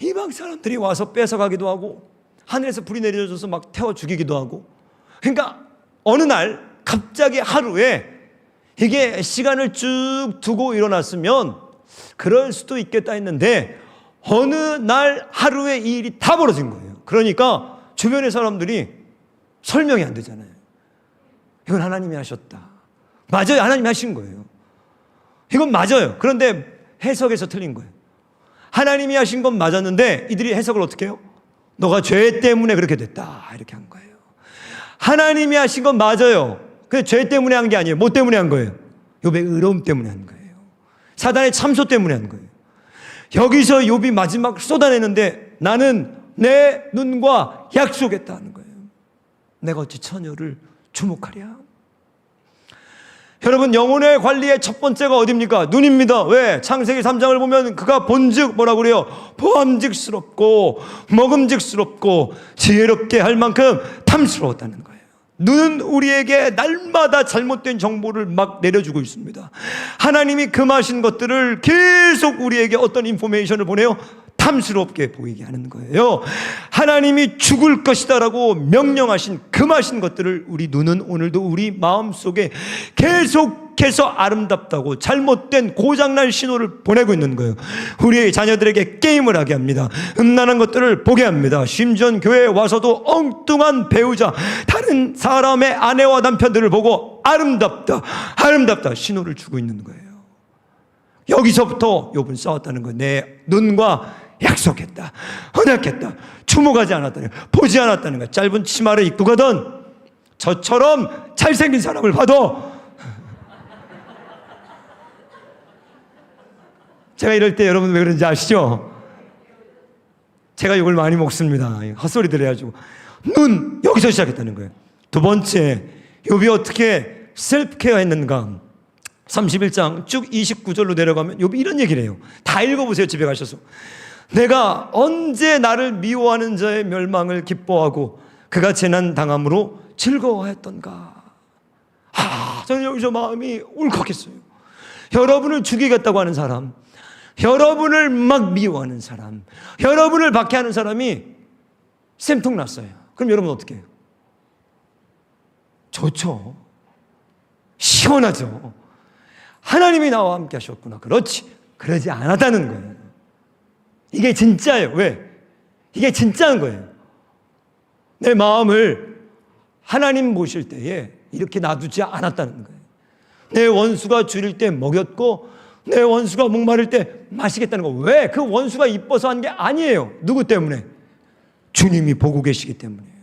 이방 사람들이 와서 뺏어가기도 하고 하늘에서 불이 내려져서 막 태워 죽이기도 하고, 그러니까 어느 날 갑자기 하루에 이게 시간을 쭉 두고 일어났으면 그럴 수도 있겠다 했는데 어느 날 하루에 이 일이 다 벌어진 거예요. 그러니까 주변의 사람들이 설명이 안 되잖아요. 이건 하나님이 하셨다. 맞아요. 하나님이 하신 거예요. 이건 맞아요. 그런데 해석에서 틀린 거예요. 하나님이 하신 건 맞았는데 이들이 해석을 어떻게 해요? 너가 죄 때문에 그렇게 됐다, 이렇게 한 거예요. 하나님이 하신 건 맞아요. 근데 죄 때문에 한 게 아니에요. 뭐 때문에 한 거예요? 욥의 의로움 때문에 한 거예요. 사단의 참소 때문에 한 거예요. 여기서 욥이 마지막 쏟아내는데 나는 내 눈과 약속했다는 거예요. 내가 어찌 처녀를 주목하랴. 여러분, 영혼의 관리의 첫 번째가 어디입니까? 눈입니다. 왜? 창세기 3장을 보면 그가 본즉 뭐라고 그래요? 보암직스럽고 먹음직스럽고 지혜롭게 할 만큼 탐스러웠다는 거예요. 눈은 우리에게 날마다 잘못된 정보를 막 내려주고 있습니다. 하나님이 금하신 것들을 계속 우리에게 어떤 인포메이션을 보내요? 탐스럽게 보이게 하는 거예요. 하나님이 죽을 것이다라고 명령하신 금하신 것들을 우리 눈은 오늘도 우리 마음속에 계속해서 아름답다고 잘못된 고장난 신호를 보내고 있는 거예요. 우리의 자녀들에게 게임을 하게 합니다. 음란한 것들을 보게 합니다. 심지어 교회에 와서도 엉뚱한 배우자, 다른 사람의 아내와 남편들을 보고 아름답다, 아름답다 신호를 주고 있는 거예요. 여기서부터 욥은 싸웠다는 거예요. 내 눈과 약속했다, 언약했다, 주목하지 않았다는 거예요. 보지 않았다는 거예요. 짧은 치마를 입고 가던 저처럼 잘생긴 사람을 봐도, 제가 이럴 때 여러분 왜 그런지 아시죠? 제가 욕을 많이 먹습니다. 헛소리들 해가지고. 눈, 여기서 시작했다는 거예요. 두 번째, 욥이 어떻게 셀프케어 했는가? 31장 쭉 29절로 내려가면 욥이 이런 얘기를 해요. 다 읽어보세요, 집에 가셔서. 내가 언제 나를 미워하는 자의 멸망을 기뻐하고 그가 재난 당함으로 즐거워했던가. 저는 여기서 마음이 울컥했어요. 여러분을 죽이겠다고 하는 사람, 여러분을 막 미워하는 사람, 여러분을 박해하는 사람이 쌤통났어요. 그럼 여러분 어떻게 해요? 좋죠. 시원하죠. 하나님이 나와 함께 하셨구나. 그렇지. 그러지 않았다는 거예요. 이게 진짜예요. 왜? 이게 진짜인 거예요. 내 마음을 하나님 보실 때에 이렇게 놔두지 않았다는 거예요. 내 원수가 줄일 때 먹였고 내 원수가 목마를 때 마시겠다는 거. 왜? 그 원수가 이뻐서 한 게 아니에요. 누구 때문에? 주님이 보고 계시기 때문이에요.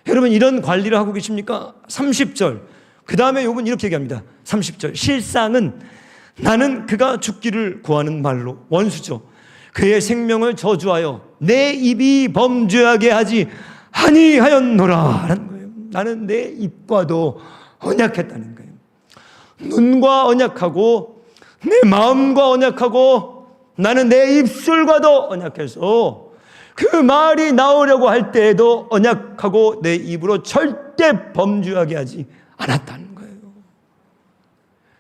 여러분, 이런 관리를 하고 계십니까? 30절. 그 다음에 욥은 이렇게 얘기합니다. 30절. 실상은 나는 그가 죽기를 구하는 말로, 원수죠, 그의 생명을 저주하여 내 입이 범죄하게 하지 아니하였노라 라는 거예요. 나는 내 입과도 언약했다는 거예요. 눈과 언약하고 내 마음과 언약하고 나는 내 입술과도 언약해서 그 말이 나오려고 할 때에도 언약하고 내 입으로 절대 범죄하게 하지 않았다는 거예요.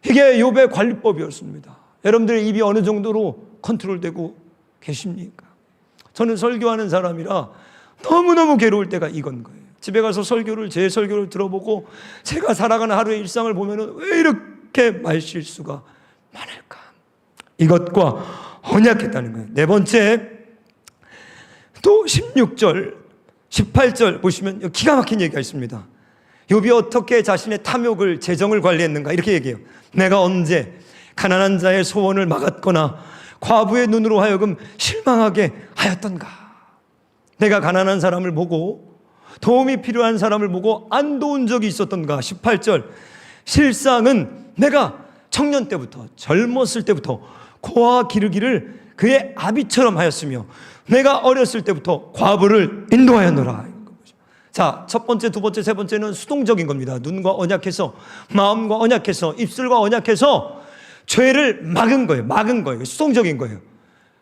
이게 욥의 관리법이었습니다. 여러분들의 입이 어느 정도로 컨트롤되고 계십니까? 저는 설교하는 사람이라 너무너무 괴로울 때가 이건 거예요. 집에 가서 제 설교를 들어보고 제가 살아가는 하루의 일상을 보면은 왜 이렇게 말실수가 많을까? 이것과 언약했다는 거예요. 네 번째, 또 16절, 18절 보시면 기가 막힌 얘기가 있습니다. 욥이 어떻게 자신의 탐욕을, 재정을 관리했는가 이렇게 얘기해요. 내가 언제 가난한 자의 소원을 막았거나 과부의 눈으로 하여금 실망하게 하였던가. 내가 가난한 사람을 보고 도움이 필요한 사람을 보고 안 도운 적이 있었던가. 18절. 실상은 내가 청년 때부터, 젊었을 때부터 고아 기르기를 그의 아비처럼 하였으며 내가 어렸을 때부터 과부를 인도하였노라. 자, 첫 번째, 두 번째, 세 번째는 수동적인 겁니다. 눈과 언약해서, 마음과 언약해서, 입술과 언약해서 죄를 막은 거예요. 막은 거예요. 수동적인 거예요.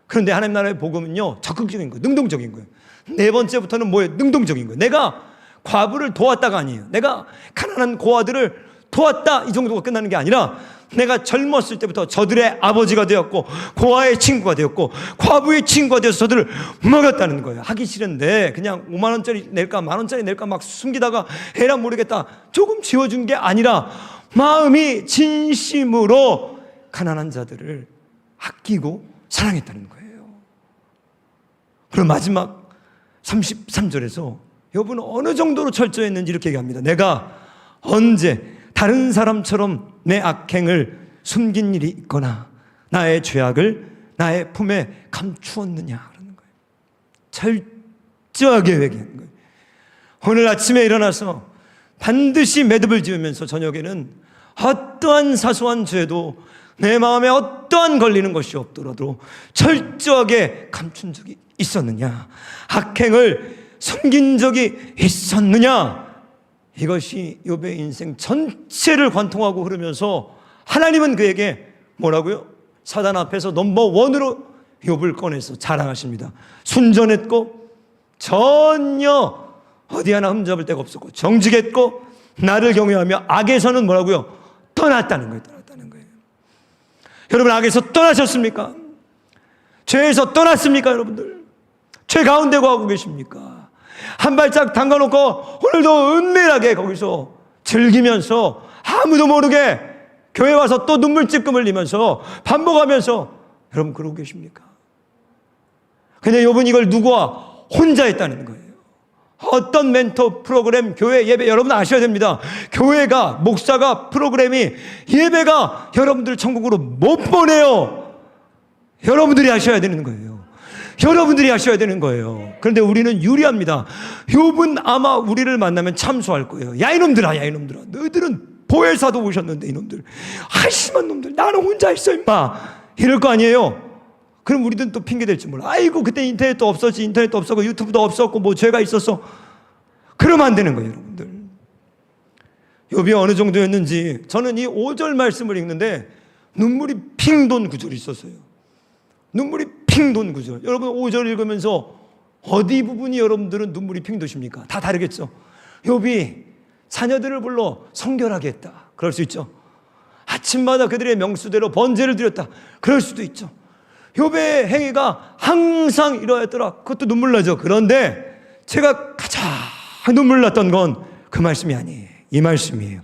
그런데 하나님 나라의 복음은요, 적극적인 거예요. 능동적인 거예요. 네 번째부터는 뭐예요? 능동적인 거예요. 내가 과부를 도왔다가 아니에요. 내가 가난한 고아들을 도왔다, 이 정도가 끝나는 게 아니라 내가 젊었을 때부터 저들의 아버지가 되었고 고아의 친구가 되었고 과부의 친구가 되어서 저들을 먹였다는 거예요. 하기 싫은데 그냥 5만 원짜리 낼까 만 원짜리 낼까 막 숨기다가 해라 모르겠다 조금 지워준 게 아니라 마음이 진심으로 가난한 자들을 아끼고 사랑했다는 거예요. 그럼 마지막 33절에서 여러분은 어느 정도로 철저했는지 이렇게 얘기합니다. 내가 언제 다른 사람처럼 내 악행을 숨긴 일이 있거나 나의 죄악을 나의 품에 감추었느냐 그러는 거예요. 철저하게 회개한 거예요. 오늘 아침에 일어나서 반드시 매듭을 지으면서 저녁에는 어떠한 사소한 죄도 내 마음에 어떠한 걸리는 것이 없더라도 철저하게 감춘 적이 있었느냐, 악행을 숨긴 적이 있었느냐, 이것이 욥의 인생 전체를 관통하고 흐르면서 하나님은 그에게 뭐라고요? 사단 앞에서 넘버원으로 욥을 꺼내서 자랑하십니다. 순전했고 전혀 어디 하나 흠잡을 데가 없었고 정직했고 나를 경외하며 악에서는 뭐라고요? 떠났다는 거예요. 떠났다는 거예요. 여러분, 악에서 떠나셨습니까? 죄에서 떠났습니까? 여러분들 죄 가운데 거하고 계십니까? 한 발짝 담가놓고 오늘도 은밀하게 거기서 즐기면서 아무도 모르게 교회 와서 또 눈물찔끔 흘리면서 반복하면서 여러분 그러고 계십니까? 근데 욥은 이걸 누구와 혼자 했다는 거예요. 어떤 멘토 프로그램, 교회 예배, 여러분 아셔야 됩니다. 교회가, 목사가, 프로그램이, 예배가 여러분들 천국으로 못 보내요. 여러분들이 하셔야 되는 거예요. 여러분들이 하셔야 되는 거예요. 그런데 우리는 유리합니다. 욥은 아마 우리를 만나면 참소할 거예요. 야 이놈들아, 야 이놈들아, 너희들은 보혜사도 오셨는데 이놈들, 한심한 놈들, 나는 혼자 있어 임마, 이럴 거 아니에요. 그럼 우리들은 또 핑계 댈지 몰라. 아이고 그때 인터넷도 없었지, 인터넷도 없었고 유튜브도 없었고 뭐 죄가 있었어. 그러면 안 되는 거예요. 여러분들, 욥이 어느 정도였는지 저는 이 5절 말씀을 읽는데 눈물이 핑 돈 구절이 있었어요. 눈물이 핑 돈 구절. 여러분 5절 읽으면서 어디 부분이 여러분들은 눈물이 핑 도십니까? 다 다르겠죠. 욥이 자녀들을 불러 성결하게 했다, 그럴 수 있죠. 아침마다 그들의 명수대로 번제를 드렸다, 그럴 수도 있죠. 욥의 행위가 항상 이러했더라, 그것도 눈물 나죠. 그런데 제가 가장 눈물 났던 건 그 말씀이 아니에요. 이 말씀이에요.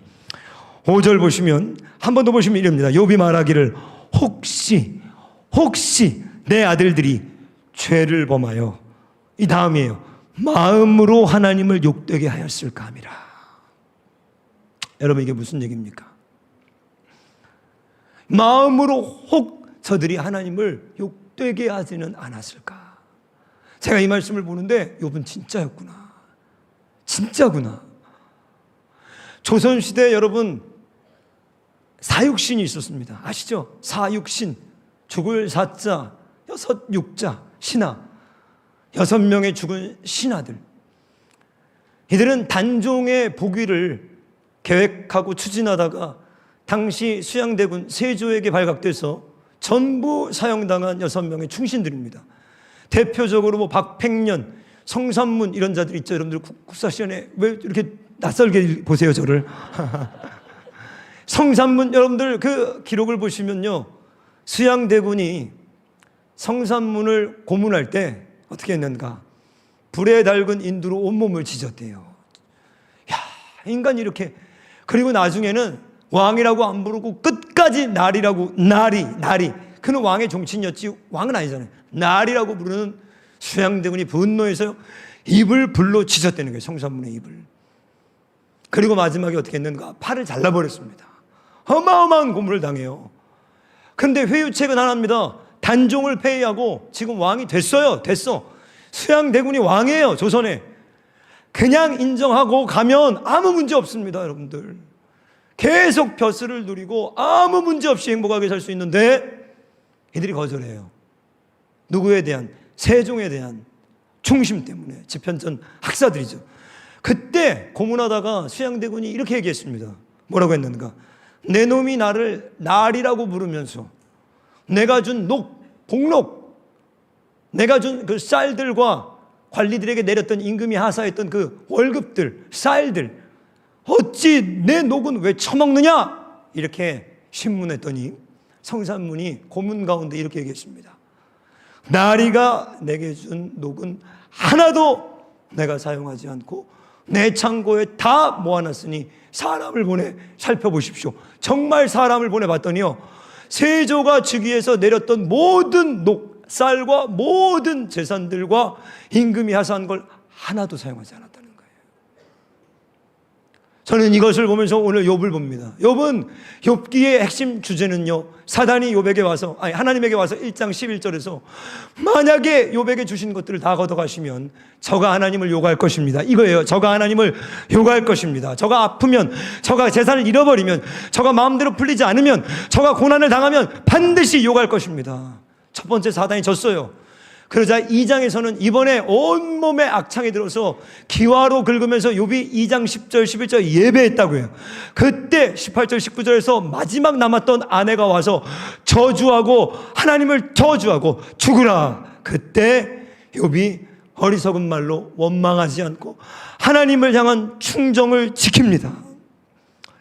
5절 보시면, 한 번 더 보시면 이럽니다. 욥이 말하기를 혹시 내 아들들이 죄를 범하여, 이 다음이에요, 마음으로 하나님을 욕되게 하였을까 함이라. 여러분 이게 무슨 얘기입니까? 마음으로 혹 저들이 하나님을 욕되게 하지는 않았을까? 제가 이 말씀을 보는데 욥은 진짜였구나, 진짜구나. 조선시대에 여러분 사육신이 있었습니다. 아시죠? 사육신, 죽을 사자, 여섯 육자, 신하, 6명의 죽은 신하들. 이들은 단종의 복위를 계획하고 추진하다가 당시 수양대군 세조에게 발각돼서 전부 사형당한 6명의 충신들입니다. 대표적으로 뭐 박팽년, 성삼문 이런 자들이 있죠. 여러분들 국사 시간에 왜 이렇게 낯설게 보세요 저를. 성삼문, 여러분들 그 기록을 보시면요, 수양대군이 성삼문을 고문할 때 어떻게 했는가? 불에 달군 인두로 온몸을 지졌대요. 야, 인간이 이렇게. 그리고 나중에는 왕이라고 안 부르고 끝까지 날이라고, 날이 그는 왕의 종친이었지 왕은 아니잖아요. 날이라고 부르는 수양대군이 분노해서 입을 불로 지졌다는 거예요. 성삼문의 입을. 그리고 마지막에 어떻게 했는가? 팔을 잘라버렸습니다. 어마어마한 고문을 당해요. 그런데 회유책은 하나입니다. 단종을 폐위하고 지금 왕이 됐어요. 됐어. 수양대군이 왕이에요. 조선에. 그냥 인정하고 가면 아무 문제 없습니다. 여러분들 계속 벼슬을 누리고 아무 문제 없이 행복하게 살 수 있는데 이들이 거절해요. 누구에 대한? 세종에 대한 충심 때문에. 집현전 학사들이죠. 그때 고문하다가 수양대군이 이렇게 얘기했습니다. 뭐라고 했는가? 내 놈이 나를 날이라고 부르면서 내가 준 복록, 내가 준 그 쌀들과 관리들에게 내렸던 임금이 하사했던 그 월급들, 쌀들, 어찌 내 녹은 왜 처먹느냐? 이렇게 신문했더니 성산문이 고문 가운데 이렇게 얘기했습니다. 나리가 내게 준 녹은 하나도 내가 사용하지 않고 내 창고에 다 모아놨으니 사람을 보내 살펴보십시오. 정말 사람을 보내봤더니요, 세조가 즉위해서 내렸던 모든 쌀과 모든 재산들과 임금이 하사한 걸 하나도 사용하지 않았다는 거예요. 저는 이것을 보면서 오늘 욥을 봅니다. 욥은 욥기의 핵심 주제는요, 사단이 하나님에게 와서 1장 11절에서 만약에 욥에게 주신 것들을 다 걷어가시면 저가 하나님을 욕할 것입니다. 이거예요. 저가 하나님을 욕할 것입니다. 저가 아프면, 저가 재산을 잃어버리면, 저가 마음대로 풀리지 않으면, 저가 고난을 당하면 반드시 욕할 것입니다. 첫 번째 사단이 졌어요. 그러자 2장에서는 이번에 온몸에 악창이 들어서 기와로 긁으면서 욥이 2장 10절 11절 예배했다고 해요. 그때 18절 19절에서 마지막 남았던 아내가 와서 저주하고 하나님을 저주하고 죽으라. 그때 욥이 어리석은 말로 원망하지 않고 하나님을 향한 충정을 지킵니다.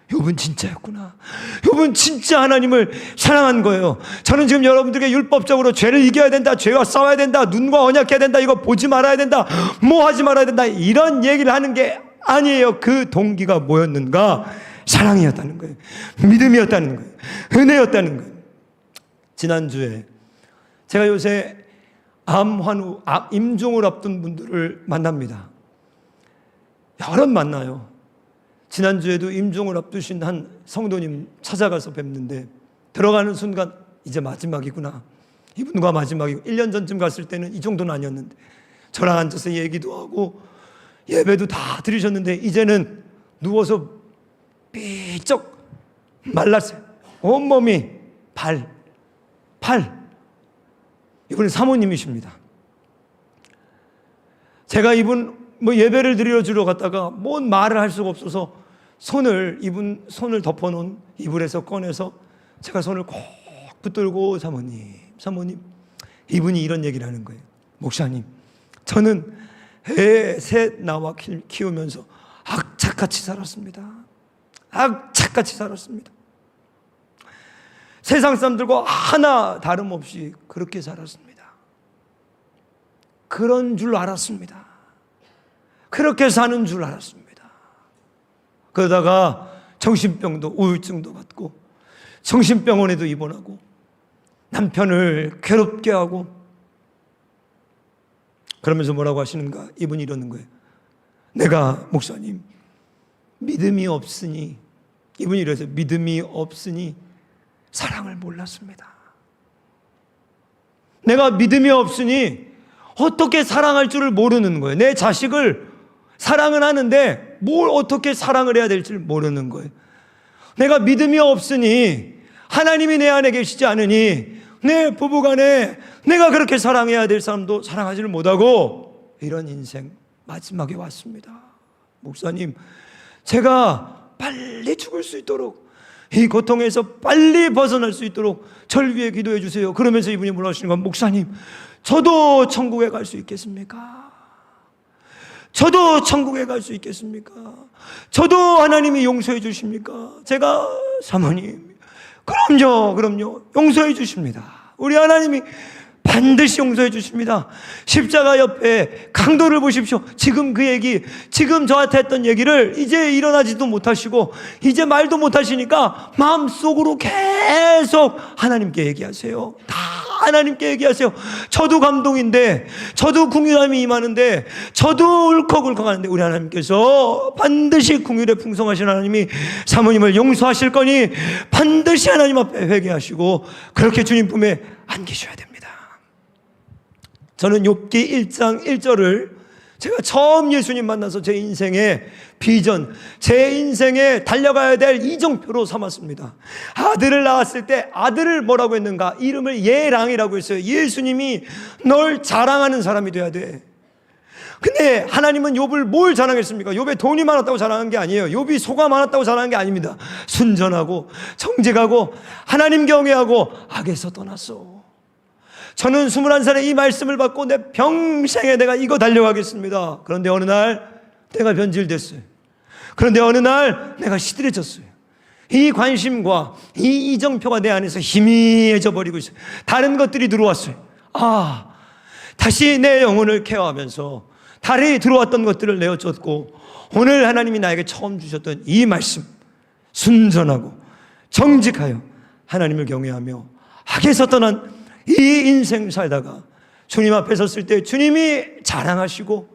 욥은 진짜였구나. 욥은 진짜 하나님을 사랑한 거예요. 저는 지금 여러분들에게 율법적으로 죄를 이겨야 된다, 죄와 싸워야 된다, 눈과 언약해야 된다, 이거 보지 말아야 된다, 뭐 하지 말아야 된다, 이런 얘기를 하는 게 아니에요. 그 동기가 뭐였는가? 사랑이었다는 거예요. 믿음이었다는 거예요. 은혜였다는 거예요. 지난주에 제가 요새 임종을 앞둔 분들을 만납니다. 여럿 만나요. 지난주에도 임종을 앞두신 한 성도님 찾아가서 뵙는데 들어가는 순간 이제 마지막이구나. 이분과 마지막이고, 1년 전쯤 갔을 때는 이 정도는 아니었는데 저랑 앉아서 얘기도 하고 예배도 다 드리셨는데 이제는 누워서 삐쩍 말랐어요. 온몸이 팔. 이분은 사모님이십니다. 제가 이분 예배를 드리러 주러 갔다가 뭔 말을 할 수가 없어서 이분 손을 덮어놓은 이불에서 꺼내서 제가 손을 꼭 붙들고 사모님, 이분이 이런 얘기를 하는 거예요. 목사님, 저는 애 셋 나와 키우면서 악착같이 살았습니다. 세상 사람들과 하나 다름없이 그렇게 살았습니다. 그런 줄 알았습니다. 그렇게 사는 줄 알았습니다. 그러다가 정신병도, 우울증도 받고 정신병원에도 입원하고 남편을 괴롭게 하고, 그러면서 뭐라고 하시는가? 이분이 이러는 거예요. 내가 목사님 믿음이 없으니, 이분이 이래서 믿음이 없으니 사랑을 몰랐습니다. 내가 믿음이 없으니 어떻게 사랑할 줄을 모르는 거예요. 내 자식을 사랑은 하는데 뭘 어떻게 사랑을 해야 될지 모르는 거예요. 내가 믿음이 없으니, 하나님이 내 안에 계시지 않으니 내 부부간에 내가 그렇게 사랑해야 될 사람도 사랑하지를 못하고, 이런 인생 마지막에 왔습니다. 목사님, 제가 빨리 죽을 수 있도록, 이 고통에서 빨리 벗어날 수 있도록 절 위해 기도해 주세요. 그러면서 이분이 뭐라 하시는 건, 목사님, 저도 천국에 갈 수 있겠습니까? 저도 천국에 갈 수 있겠습니까? 저도 하나님이 용서해 주십니까? 제가, 사모님, 그럼요, 용서해 주십니다. 우리 하나님이 반드시 용서해 주십니다. 십자가 옆에 강도를 보십시오. 지금 그 얘기, 지금 저한테 했던 얘기를 이제 일어나지도 못하시고 이제 말도 못하시니까 마음속으로 계속 하나님께 얘기하세요. 다 하나님께 얘기하세요. 저도 감동인데, 저도 궁유함이 임하는데, 저도 울컥울컥하는데 우리 하나님께서 반드시 궁율에 풍성하신 하나님이 사모님을 용서하실 거니 반드시 하나님 앞에 회개하시고 그렇게 주님 품에 안기셔야 됩니다. 저는 욥기 1장 1절을 제가 처음 예수님 만나서 제 인생의 비전, 제 인생에 달려가야 될 이정표로 삼았습니다. 아들을 낳았을 때 아들을 뭐라고 했는가? 이름을 예랑이라고 했어요. 예수님이 널 자랑하는 사람이 돼야 돼. 근데 하나님은 욥을 뭘 자랑했습니까? 욥의 돈이 많았다고 자랑한 게 아니에요. 욥이 소가 많았다고 자랑한 게 아닙니다. 순전하고 정직하고 하나님 경외하고 악에서 떠났어. 저는 21살에 이 말씀을 받고 내 평생에 내가 이거 달려가겠습니다. 그런데 어느 날 내가 변질됐어요. 그런데 어느 날 내가 시들해졌어요. 이 관심과 이 이정표가 내 안에서 희미해져 버리고 있어요. 다른 것들이 들어왔어요. 다시 내 영혼을 케어하면서 달이 들어왔던 것들을 내어줬고, 오늘 하나님이 나에게 처음 주셨던 이 말씀, 순전하고 정직하여 하나님을 경외하며 악에서 떠난 이 인생 살다가 주님 앞에 섰을 때 주님이 자랑하시고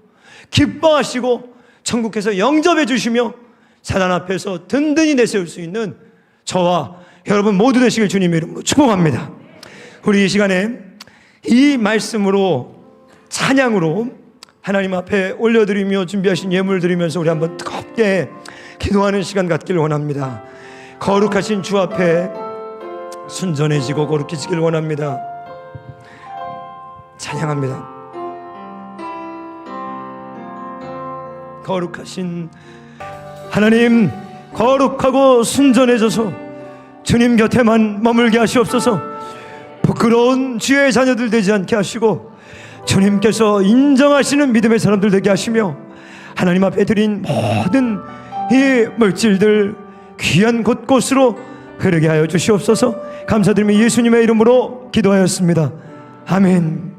기뻐하시고 천국에서 영접해 주시며 사단 앞에서 든든히 내세울 수 있는 저와 여러분 모두 되시길 주님의 이름으로 축복합니다. 우리 이 시간에 이 말씀으로, 찬양으로 하나님 앞에 올려드리며 준비하신 예물 드리면서 우리 한번 뜨겁게 기도하는 시간 갖기를 원합니다. 거룩하신 주 앞에 순전해지고 거룩해지길 원합니다. 찬양합니다. 거룩하신 하나님, 거룩하고 순전해져서 주님 곁에만 머물게 하시옵소서. 부끄러운 주의 자녀들 되지 않게 하시고 주님께서 인정하시는 믿음의 사람들 되게 하시며 하나님 앞에 드린 모든 이 물질들 귀한 곳곳으로 흐르게 하여 주시옵소서. 감사드리며 예수님의 이름으로 기도하였습니다. 아멘.